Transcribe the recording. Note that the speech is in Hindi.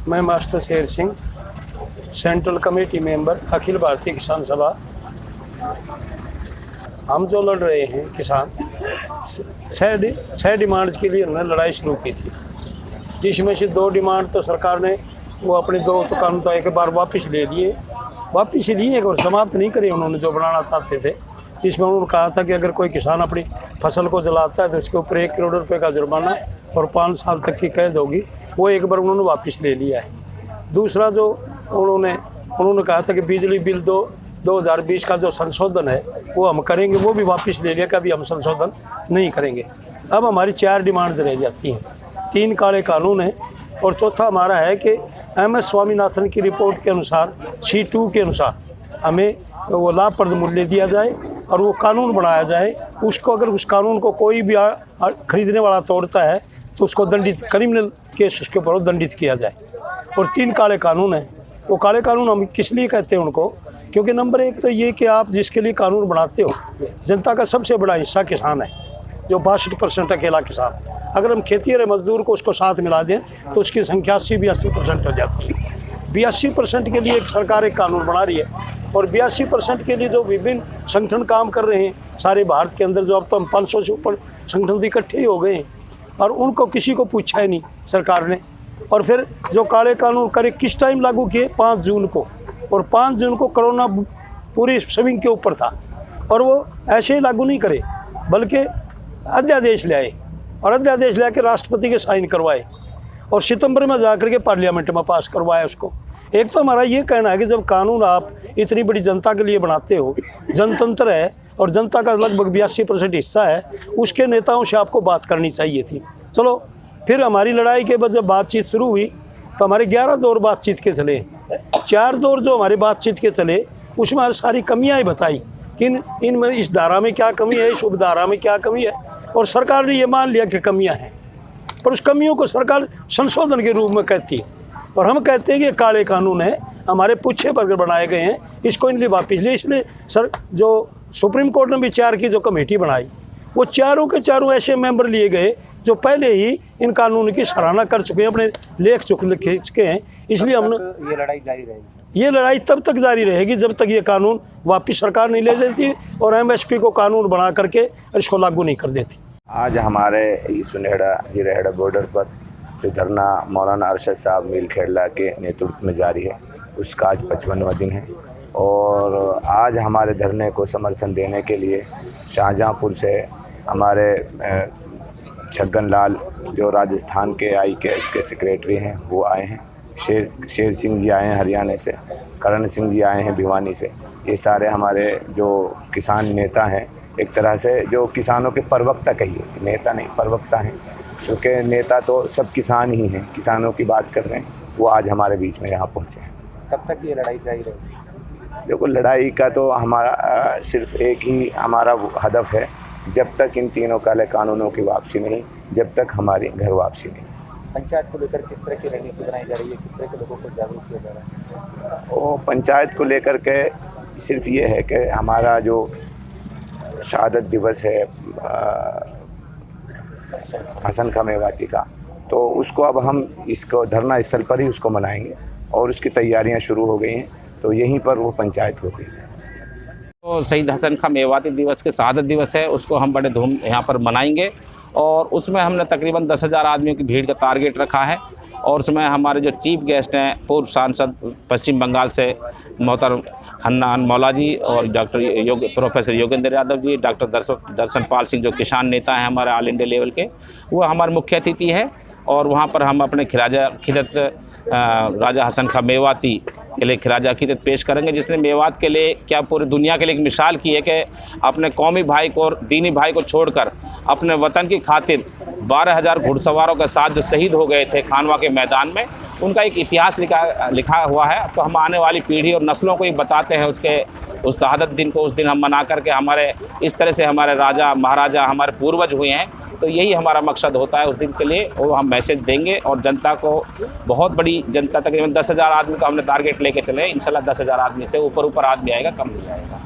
मैं master Sher Singh, central committee member, Akhil Bharatiya किसान सभा। हम जो लड़ रहे हैं किसान, 6 डिमांड्स के लिए उन्होंने लड़ाई शुरू की थी, जिसमें से 2 डिमांड तो सरकार ने वो अपने 2 तो कानून तो एक बार वापस ले लिए और समाप्त नहीं करे उन्होंने जो बनाना चाहते थे, जिसमें उन्होंने कहा था कि अगर कोई किसान अपनी फसल को जलाता है तो उसके ऊपर 1 करोड़ रुपए का जुर्माना और 5 साल तक की कैद होगी। वो एक बार उन्होंने वापस ले लिया है। दूसरा जो उन्होंने कहा था कि बिजली बिल 2020 का जो संशोधन है वो हम करेंगे, वो भी वापस ले लिया कि अभी हम संशोधन नहीं करेंगे। अब हमारी 4 डिमांड्स रह जाती हैं। 3 काले कानून हैं और चौथा हमारा है कि MS स्वामीनाथन की रिपोर्ट के अनुसार C2 के अनुसार हमें वो लाभप्रद मूल्य दिया जाए और वो कानून बनाया जाए। उसको अगर उस कानून को कोई भी खरीदने वाला तोड़ता है तो उसको दंडित, क्रिमिनल केस उसके ऊपर दंडित किया जाए। और 3 काले कानून हैं। वो काले कानून हम किस लिए कहते हैं उनको, क्योंकि नंबर 1 तो ये कि आप जिसके लिए कानून बनाते हो, जनता का सबसे बड़ा हिस्सा किसान है, जो 62% अकेला किसान। अगर हम खेती और मजदूर को उसको साथ मिला दें तो उसकी संख्या 80-82% हो जाती है। 82% के लिए एक सरकार एक कानून बना रही है और 82% के लिए जो विभिन्न संगठन काम कर रहे हैं सारे भारत के अंदर, जो अब तो हम 500 से ऊपर संगठन इकट्ठे ही हो गए हैं और उनको किसी को पूछा ही नहीं सरकार ने। और फिर जो काले कानून करे किस टाइम लागू किए, 5 जून को, और 5 जून को कोरोना पूरी स्विंग के ऊपर था और वो ऐसे ही लागू नहीं करे बल्कि अध्यादेश ले आए और अध्यादेश ले के राष्ट्रपति के साइन करवाए और सितंबर में जाकर के पार्लियामेंट में पास करवाया उसको। एक तो हमारा ये कहना है कि जब कानून आप इतनी बड़ी जनता के लिए बनाते हो, जनतंत्र है और जनता का लगभग 82% हिस्सा है, उसके नेताओं से आपको बात करनी चाहिए थी। चलो फिर हमारी लड़ाई के बाद जब बातचीत शुरू हुई तो हमारे 11 दौर बातचीत के चले। 4 दौर जो हमारे बातचीत के चले उसमें हर सारी कमियाँ ही बताई कि इनमें इस धारा में क्या कमी है, इस उपधारा में क्या कमी है, और सरकार ने ये मान लिया कि कमियाँ हैं, पर उस कमियों को सरकार संशोधन के रूप में कहती है। और हम कहते हैं कि काले कानून है, हमारे पूछे पर बनाए गए हैं, इसको इनलिए वापिस लिए। इसलिए सर जो सुप्रीम कोर्ट ने भी 4 की जो कमेटी बनाई, वो चारों के चारों ऐसे मेंबर लिए गए जो पहले ही इन कानून की सराहना कर चुके हैं, अपने लेख लिख चुके हैं। इसलिए हमने ये लड़ाई जारी रहेगी। ये लड़ाई तब तक जारी रहेगी जब तक ये कानून वापिस सरकार नहीं ले देती और MSP को कानून बना करके इसको लागू नहीं कर देती। आज हमारे सुनेहड़ा जिरेहड़ा बॉर्डर पर धरना मौलाना अरशद साहब मील खेड़ला के नेतृत्व में जारी है। उसका आज 55वां दिन है और आज हमारे धरने को समर्थन देने के लिए शाहजहाँपुर से हमारे छगन लाल जो राजस्थान के IKS के सेक्रेटरी हैं वो आए हैं, शेर सिंह जी आए हैं हरियाणा से, करण सिंह जी आए हैं भिवानी से। ये सारे हमारे जो किसान नेता हैं, एक तरह से जो किसानों के प्रवक्ता कहिए, नेता नहीं प्रवक्ता हैं, क्योंकि नेता तो सब किसान ही हैं, किसानों की बात कर रहे हैं, वो आज हमारे बीच में यहाँ पहुँचे हैं। कब तक ये लड़ाई जारी रहेगी? देखो लड़ाई का तो हमारा सिर्फ एक ही हमारा हदफ है, जब तक इन 3 काले कानूनों की वापसी नहीं, जब तक हमारी घर वापसी नहीं। पंचायत को लेकर किस तरह की रणनीति बनाई जा रही है, किस तरह के लोगों को जागरूक किया जा रहा है? वो पंचायत को लेकर के सिर्फ ये है कि हमारा जो शहादत दिवस है हसन खां मेवाती का, तो उसको अब हम इसको धरना स्थल पर ही उसको मनाएंगे और उसकी तैयारियां शुरू हो गई हैं, तो यहीं पर वो पंचायत हो गई है। तो शहीद हसन खां मेवाती दिवस के शहादत दिवस है, उसको हम बड़े धूम यहाँ पर मनाएंगे और उसमें हमने तकरीबन 10,000 आदमियों की भीड़ का टारगेट रखा है। और उसमें हमारे जो चीफ गेस्ट हैं पूर्व सांसद पश्चिम बंगाल से मोहतरम हन्नान मौला जी और प्रोफेसर योगेंद्र यादव जी, डॉक्टर दर्शन पाल सिंह जो किसान नेता हैं हमारे ऑल इंडिया लेवल के, वो हमारे मुख्य अतिथि है। और वहाँ पर हम अपने राजा हसन खां मेवाती के लिए खिराजा अकीदत पेश करेंगे, जिसने मेवात के लिए क्या पूरी दुनिया के लिए एक मिसाल की है कि अपने कौमी भाई को और दीनी भाई को छोड़कर अपने वतन की खातिर 12,000 घुड़सवारों के साथ जो शहीद हो गए थे खानवा के मैदान में, उनका एक इतिहास लिखा हुआ है। तो हम आने वाली पीढ़ी और नस्लों को ये बताते हैं उस शहादत दिन को, उस दिन हम मना करके हमारे इस तरह से हमारे राजा महाराजा हमारे पूर्वज हुए हैं, तो यही हमारा मकसद होता है उस दिन के लिए। और हम मैसेज देंगे और जनता को, बहुत बड़ी जनता, तकरीबन 10,000 आदमी का हमने टारगेट लेके चले। इंशाल्लाह 10,000 आदमी से ऊपर आदमी आएगा, कम नहीं आएगा।